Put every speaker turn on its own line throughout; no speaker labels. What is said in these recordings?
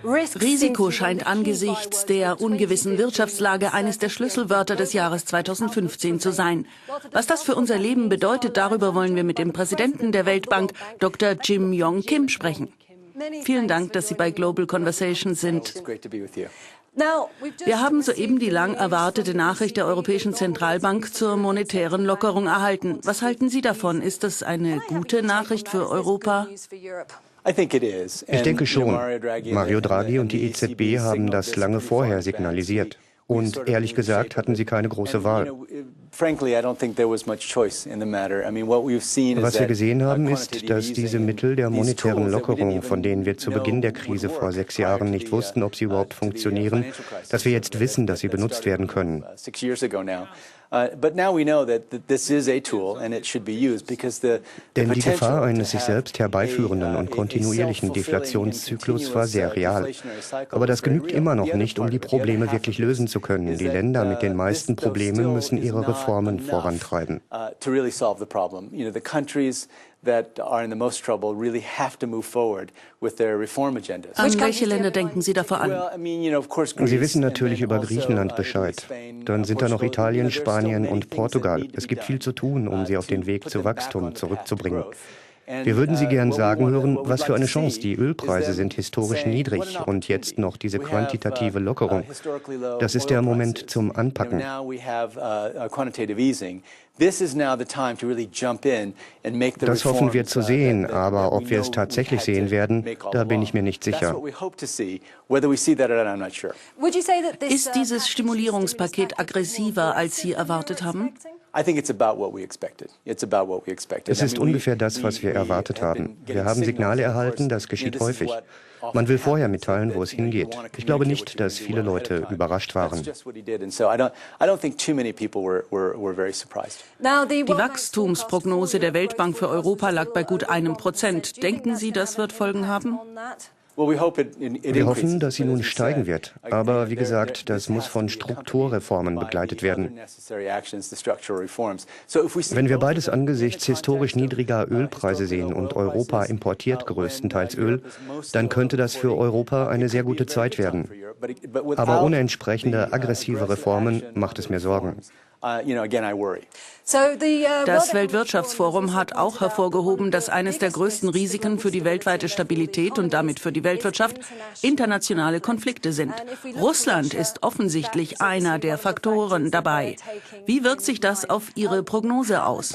Risiko scheint angesichts der ungewissen Wirtschaftslage eines der Schlüsselwörter des Jahres 2015 zu sein. Was das für unser Leben bedeutet, darüber wollen wir mit dem Präsidenten der Weltbank, Dr. Jim Yong Kim, sprechen. Vielen Dank, dass Sie bei Global Conversations sind. Wir haben soeben die lang erwartete Nachricht der Europäischen Zentralbank zur monetären Lockerung erhalten. Was halten Sie davon? Ist das eine gute Nachricht für Europa?
Ich denke schon. Mario Draghi und die EZB haben das lange vorher signalisiert. Und ehrlich gesagt hatten sie keine große Wahl. Was wir gesehen haben, ist, dass diese Mittel der monetären Lockerung, von denen wir zu Beginn der Krise vor 6 Jahren nicht wussten, ob sie überhaupt funktionieren, dass wir jetzt wissen, dass sie benutzt werden können. Denn die Gefahr eines sich selbst herbeiführenden und kontinuierlichen Deflationszyklus war sehr real. Aber das genügt immer noch nicht, um die Probleme wirklich lösen zu können. Die Länder mit den meisten Problemen müssen ihre Reformen vorantreiben.
An welche Länder denken Sie da vor allem?
Sie wissen natürlich über Griechenland Bescheid. Dann sind da noch Italien, Spanien und Portugal. Es gibt viel zu tun, um sie auf den Weg zu Wachstum zurückzubringen. Wir würden Sie gern sagen hören, was für eine Chance. Die Ölpreise sind historisch niedrig und jetzt noch diese quantitative Lockerung. Das ist der Moment zum Anpacken. Das hoffen wir zu sehen, aber ob wir es tatsächlich sehen werden, da bin ich mir nicht sicher.
Ist dieses Stimulierungspaket aggressiver, als Sie erwartet haben?
Es ist ungefähr das, was wir erwartet haben. Wir haben Signale erhalten, das geschieht häufig. Man will vorher mitteilen, wo es hingeht. Ich glaube nicht, dass viele Leute überrascht waren.
Die Wachstumsprognose der Weltbank für Europa lag bei gut 1%. Denken Sie, das wird Folgen haben?
Wir hoffen, dass sie nun steigen wird. Aber wie gesagt, das muss von Strukturreformen begleitet werden. Wenn wir beides angesichts historisch niedriger Ölpreise sehen und Europa importiert größtenteils Öl, dann könnte das für Europa eine sehr gute Zeit werden. Aber ohne entsprechende aggressive Reformen macht es mir Sorgen.
Das Weltwirtschaftsforum hat auch hervorgehoben, dass eines der größten Risiken für die weltweite Stabilität und damit für die Weltwirtschaft internationale Konflikte sind. Russland ist offensichtlich einer der Faktoren dabei. Wie wirkt sich das auf Ihre Prognose aus?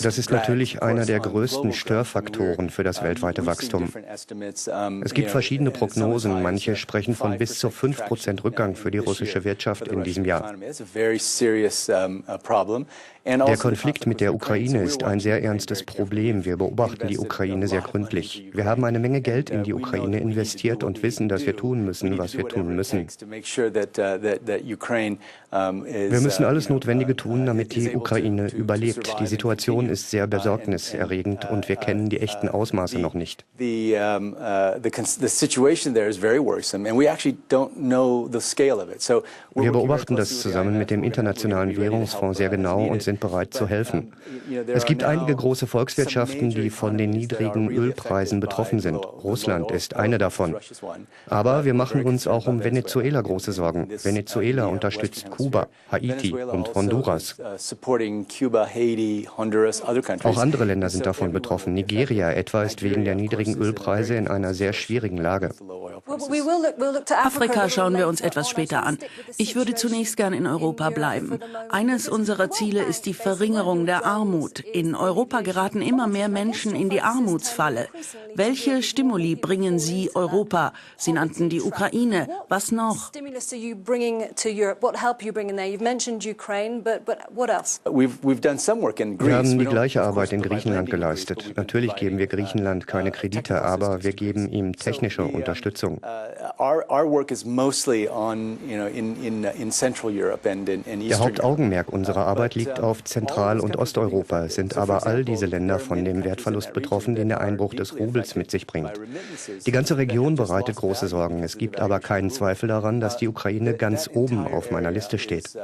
Das ist natürlich einer der größten Störfaktoren für das weltweite Wachstum. Es gibt verschiedene Prognosen. Manche sprechen von bis zu 5% Rückgang für die russische Wirtschaft in diesem Jahr. Der Konflikt mit der Ukraine ist ein sehr ernstes Problem. Wir beobachten die Ukraine sehr gründlich. Wir haben eine Menge Geld in die Ukraine investiert und wissen, dass wir tun müssen, was wir tun müssen. Wir müssen alles Notwendige tun, damit die Ukraine überlebt. Die Situation ist sehr besorgniserregend und wir kennen die echten Ausmaße noch nicht.
Wir
beobachten das zusammen mit dem Internationalen Währungsfonds sehr genau und sind bereit zu helfen. Es gibt einige große Volkswirtschaften, die von den niedrigen Ölpreisen betroffen sind. Russland ist eine davon. Aber wir machen uns auch um Venezuela große Sorgen. Venezuela unterstützt Kuba, Haiti und Honduras. Auch andere Länder sind davon betroffen. Nigeria etwa ist wegen der niedrigen Ölpreise in einer sehr schwierigen Lage.
Afrika schauen wir uns etwas später an. Ich würde zunächst gern in Europa bleiben. Eines unserer Ziele ist die Verringerung der Armut. In Europa geraten immer mehr Menschen in die Armutsfalle. Welche Stimuli bringen Sie Europa? Sie nannten die Ukraine. Was noch?
Wir haben die gleiche Arbeit in Griechenland geleistet. Natürlich geben wir Griechenland keine Kredite, aber wir geben ihm technische Unterstützung. Der Hauptaugenmerk unserer Arbeit liegt auf Zentral- und Osteuropa, sind aber all diese Länder von dem Wertverlust betroffen, den der Einbruch des Rubels mit sich bringt. Die ganze Region bereitet große Sorgen. Es gibt aber keinen Zweifel daran, dass die Ukraine ganz oben auf meiner Liste steht. besteht.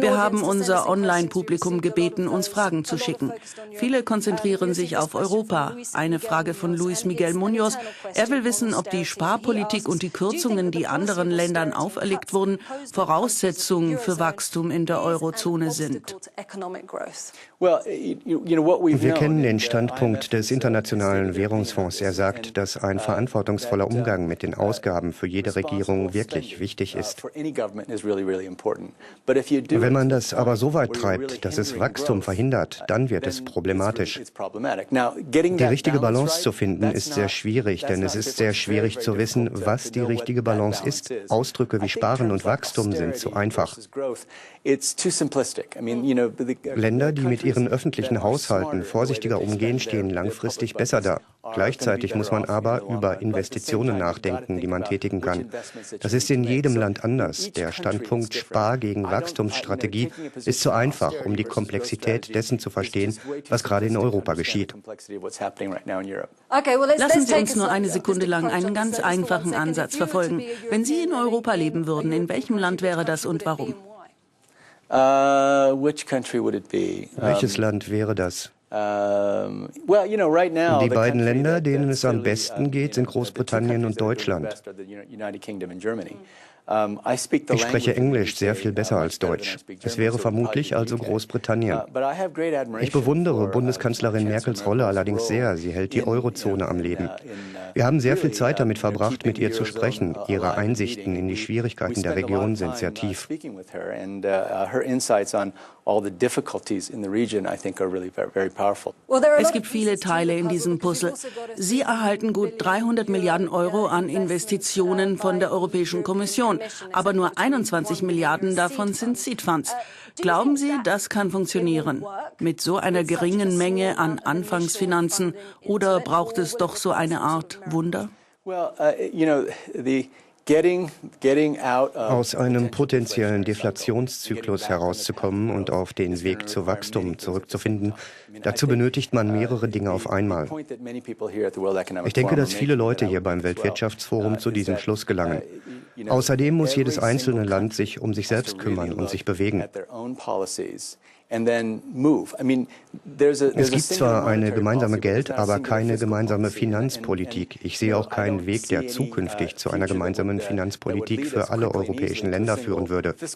Wir haben unser Online-Publikum gebeten, uns Fragen zu schicken. Viele konzentrieren sich auf Europa. Eine Frage von Luis Miguel Munoz. Er will wissen, ob die Sparpolitik und die Kürzungen, die anderen Ländern auferlegt wurden, Voraussetzungen für Wachstum in der Eurozone sind.
Wir kennen den Standpunkt des Internationalen Währungsfonds. Er sagt, dass ein verantwortungsvoller Umgang mit den Ausgaben für jede Regierung wirklich wichtig ist. Wenn man das aber so weit treibt, dass es Wachstum verhindert, dann wird es problematisch. Die richtige Balance zu finden, ist sehr schwierig, denn es ist sehr schwierig zu wissen, was die richtige Balance ist. Ausdrücke wie Sparen und Wachstum sind zu einfach. Länder, die mit ihren öffentlichen Haushalten vorsichtiger umgehen, stehen langfristig besser da. Gleichzeitig muss man aber über Investitionen nachdenken, die man tätigen kann. Das ist in jedem Land anders. Der Standpunkt Spar- gegen Wachstumsstrategie ist zu einfach, um die Komplexität dessen zu verstehen, was gerade in Europa geschieht.
Lassen Sie uns nur eine Sekunde lang einen ganz einfachen Ansatz verfolgen. Wenn Sie in Europa leben würden, in welchem Land wäre das und warum?
Welches Land wäre das? Die beiden Länder, denen es am besten geht, sind Großbritannien und Deutschland. Ich spreche Englisch sehr viel besser als Deutsch. Es wäre vermutlich also Großbritannien. Ich bewundere Bundeskanzlerin Merkels Rolle allerdings sehr. Sie hält die Eurozone am Leben. Wir haben sehr viel Zeit damit verbracht, mit ihr zu sprechen. Ihre Einsichten in die Schwierigkeiten der Region sind sehr tief.
Es gibt viele Teile in diesem Puzzle. Sie erhalten gut 300 Milliarden Euro an Investitionen von der Europäischen Kommission, aber nur 21 Milliarden davon sind Seed Funds. Glauben Sie, das kann funktionieren? Mit so einer geringen Menge an Anfangsfinanzen? Oder braucht es doch so eine Art Wunder?
Aus einem potenziellen Deflationszyklus herauszukommen und auf den Weg zu Wachstum zurückzufinden, dazu benötigt man mehrere Dinge auf einmal. Ich denke, dass viele Leute hier beim Weltwirtschaftsforum zu diesem Schluss gelangen. Außerdem muss jedes einzelne Land sich um sich selbst kümmern und sich bewegen. Es gibt zwar eine gemeinsame Geld-, aber keine gemeinsame Finanzpolitik. Ich sehe auch keinen Weg, der zukünftig zu einer gemeinsamen Finanzpolitik für alle europäischen Länder führen würde. Das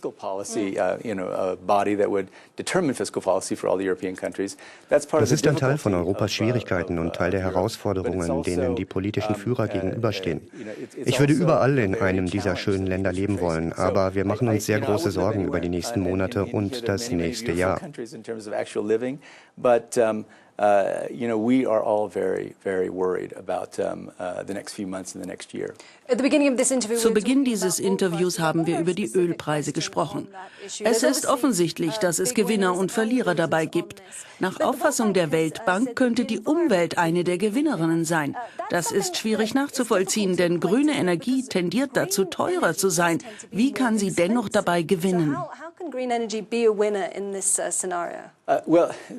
ist ein Teil von Europas Schwierigkeiten und Teil der Herausforderungen, denen die politischen Führer gegenüberstehen. Ich würde überall in einem dieser schönen Länder leben wollen, aber wir machen uns sehr große Sorgen über die nächsten Monate und das nächste Jahr.
In terms of actual living, but we are all very, very worried about the next few months and the next year.
Zu Beginn dieses Interviews haben wir über die Ölpreise gesprochen. Es ist offensichtlich, dass es Gewinner und Verlierer dabei gibt. Nach Auffassung der Weltbank könnte die Umwelt eine der Gewinnerinnen sein. Das ist schwierig nachzuvollziehen, denn grüne Energie tendiert dazu, teurer zu sein. Wie kann sie dennoch dabei gewinnen?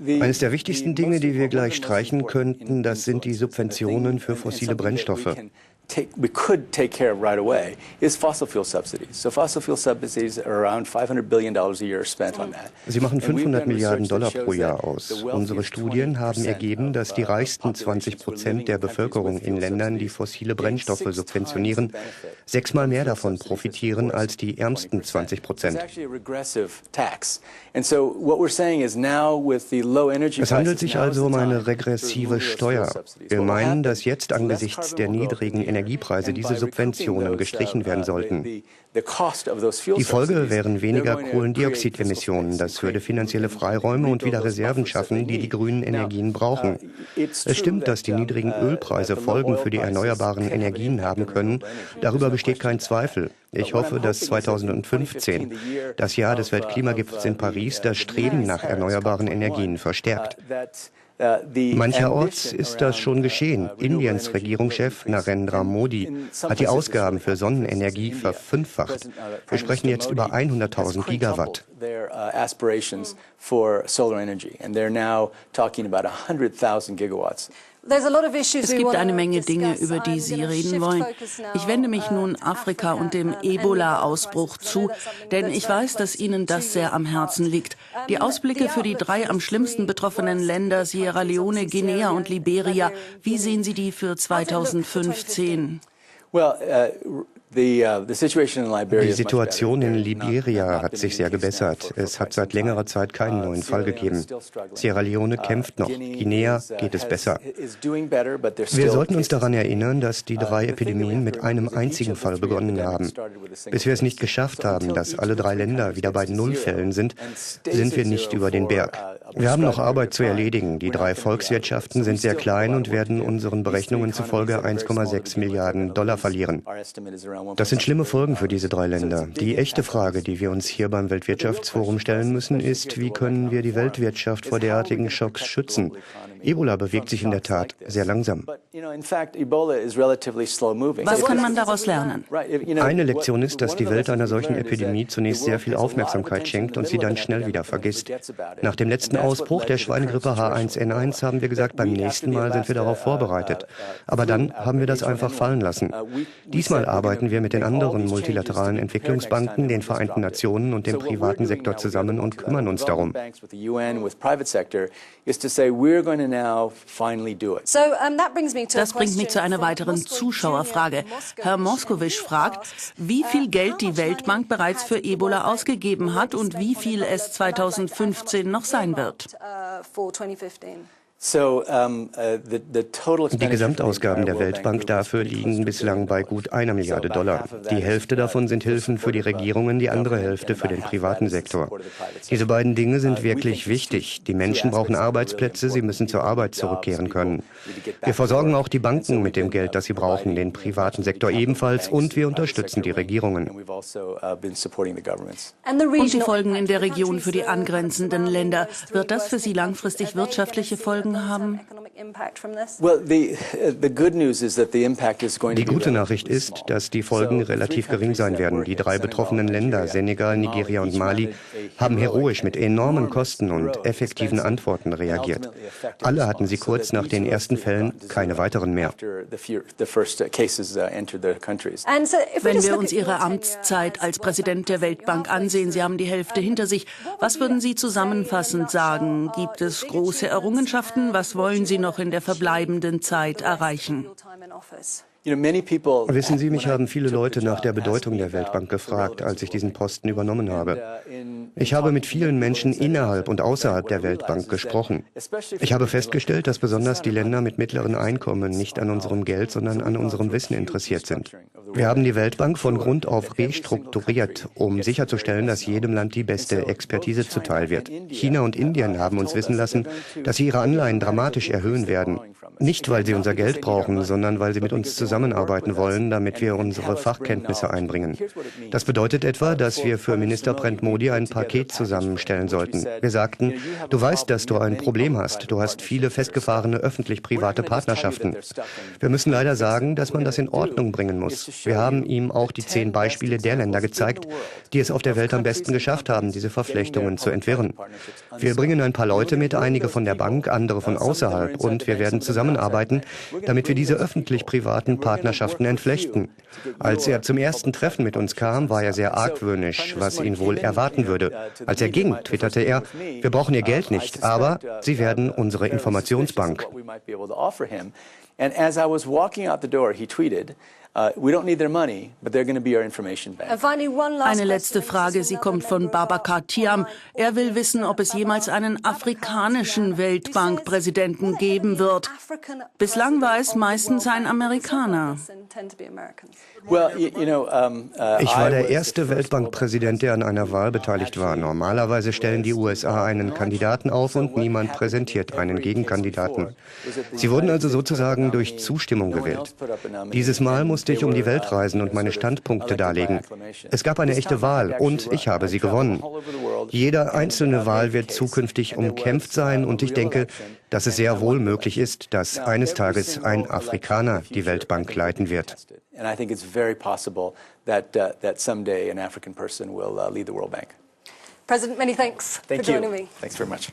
Eines der wichtigsten Dinge, die wir gleich streichen könnten, das sind die Subventionen für fossile Brennstoffe.
We could take care of right away is fossil fuel subsidies. So fossil fuel subsidies are around $500 billion a year spent on that.
Sie machen 500 Milliarden Dollar pro Jahr aus. Unsere Studien haben ergeben, dass die reichsten 20% der Bevölkerung in Ländern, die fossile Brennstoffe subventionieren, 6-mal mehr davon profitieren als die ärmsten 20%. Es handelt sich also um eine regressive Steuer. Wir meinen, dass jetzt angesichts der niedrigen Energiepreise diese Subventionen gestrichen werden sollten. Die Folge wären weniger Kohlendioxidemissionen. Das würde finanzielle Freiräume und wieder Reserven schaffen, die die grünen Energien brauchen. Es stimmt, dass die niedrigen Ölpreise Folgen für die erneuerbaren Energien haben können. Darüber besteht kein Zweifel. Ich hoffe, dass 2015, das Jahr des Weltklimagipfels in Paris, das Streben nach erneuerbaren Energien verstärkt. Mancherorts ist das schon geschehen. Indiens Regierungschef Narendra Modi hat die Ausgaben für Sonnenenergie verfünffacht. Wir sprechen jetzt über 100.000 Gigawatt.
Es gibt eine Menge Dinge, über die Sie reden wollen. Ich wende mich nun Afrika und dem Ebola-Ausbruch zu, denn ich weiß, dass Ihnen das sehr am Herzen liegt. Die Ausblicke für die 3 am schlimmsten betroffenen Länder, Sierra Leone, Guinea und Liberia, wie sehen Sie die für 2015?
Die Situation in Liberia hat sich sehr gebessert. Es hat seit längerer Zeit keinen neuen Fall gegeben. Sierra Leone kämpft noch. Guinea geht es besser. Wir sollten uns daran erinnern, dass die 3 Epidemien mit einem einzigen Fall begonnen haben. Bis wir es nicht geschafft haben, dass alle 3 Länder wieder bei 0 Fällen sind, sind wir nicht über den Berg. Wir haben noch Arbeit zu erledigen. Die 3 Volkswirtschaften sind sehr klein und werden unseren Berechnungen zufolge 1,6 Milliarden $ verlieren. Das sind schlimme Folgen für diese 3 Länder. Die echte Frage, die wir uns hier beim Weltwirtschaftsforum stellen müssen, ist, wie können wir die Weltwirtschaft vor derartigen Schocks schützen? Ebola bewegt sich in der Tat sehr langsam.
Was kann man daraus lernen?
Eine Lektion ist, dass die Welt einer solchen Epidemie zunächst sehr viel Aufmerksamkeit schenkt und sie dann schnell wieder vergisst. Nach dem letzten Ausbruch der Schweinegrippe H1N1 haben wir gesagt, beim nächsten Mal sind wir darauf vorbereitet. Aber dann haben wir das einfach fallen lassen. Diesmal arbeiten wir mit den anderen multilateralen Entwicklungsbanken, den Vereinten Nationen und dem privaten Sektor zusammen und kümmern uns darum.
Das bringt mich zu einer weiteren Zuschauerfrage. Herr Moskowitsch fragt, wie viel Geld die Weltbank bereits für Ebola ausgegeben hat und wie viel es 2015 noch sein wird.
Die Gesamtausgaben der Weltbank dafür liegen bislang bei gut 1 Milliarde $. Die Hälfte davon sind Hilfen für die Regierungen, die andere Hälfte für den privaten Sektor. Diese beiden Dinge sind wirklich wichtig. Die Menschen brauchen Arbeitsplätze, sie müssen zur Arbeit zurückkehren können. Wir versorgen auch die Banken mit dem Geld, das sie brauchen, den privaten Sektor ebenfalls, und wir unterstützen die Regierungen.
Und die Folgen in der Region für die angrenzenden Länder. Wird das für Sie langfristig wirtschaftliche Folgen haben?
Die gute Nachricht ist, dass die Folgen relativ gering sein werden. Die 3 betroffenen Länder, Senegal, Nigeria und Mali, haben heroisch mit enormen Kosten und effektiven Antworten reagiert. Alle hatten sie kurz nach den ersten Fällen, keine weiteren mehr.
Wenn wir uns Ihre Amtszeit als Präsident der Weltbank ansehen, Sie haben die Hälfte hinter sich. Was würden Sie zusammenfassend sagen? Gibt es große Errungenschaften? Was wollen Sie noch in der verbleibenden Zeit erreichen?
Wissen Sie, mich haben viele Leute nach der Bedeutung der Weltbank gefragt, als ich diesen Posten übernommen habe. Ich habe mit vielen Menschen innerhalb und außerhalb der Weltbank gesprochen. Ich habe festgestellt, dass besonders die Länder mit mittleren Einkommen nicht an unserem Geld, sondern an unserem Wissen interessiert sind. Wir haben die Weltbank von Grund auf restrukturiert, um sicherzustellen, dass jedem Land die beste Expertise zuteil wird. China und Indien haben uns wissen lassen, dass sie ihre Anleihen dramatisch erhöhen werden. Nicht, weil sie unser Geld brauchen, sondern weil sie mit uns zusammenarbeiten wollen, damit wir unsere Fachkenntnisse einbringen. Das bedeutet etwa, dass wir für Minister Brent Modi ein Paket zusammenstellen sollten. Wir sagten, du weißt, dass du ein Problem hast. Du hast viele festgefahrene öffentlich-private Partnerschaften. Wir müssen leider sagen, dass man das in Ordnung bringen muss. Wir haben ihm auch die 10 Beispiele der Länder gezeigt, die es auf der Welt am besten geschafft haben, diese Verflechtungen zu entwirren. Wir bringen ein paar Leute mit, einige von der Bank, andere von außerhalb, und wir werden zusammenarbeiten, damit wir diese öffentlich-privaten Partnerschaften entflechten. Als er zum ersten Treffen mit uns kam, war er sehr argwöhnisch, was ihn wohl erwarten würde. Als er ging, twitterte er, wir brauchen Ihr Geld nicht, aber Sie werden unsere Informationsbank.
And as I was walking out the door, he tweeted, we don't need their money, but they're going to be our information bank.
Eine letzte Frage, sie kommt von Babacar Thiam. Er will wissen, ob es jemals einen afrikanischen Weltbankpräsidenten geben wird. Bislang war es meistens ein Amerikaner.
Ich war der erste Weltbankpräsident, der an einer Wahl beteiligt war. Normalerweise stellen die USA einen Kandidaten auf und niemand präsentiert einen Gegenkandidaten. Sie wurden also sozusagen durch Zustimmung gewählt. Dieses Mal musste ich um die Welt reisen und meine Standpunkte darlegen. Es gab eine echte Wahl und ich habe sie gewonnen. Jede einzelne Wahl wird zukünftig umkämpft sein und ich denke, dass es sehr wohl möglich ist, dass eines Tages ein Afrikaner die Weltbank leiten wird.
And I think it's very possible that someday an African person will lead the World Bank.
President, many thanks for joining me.
Thanks very much.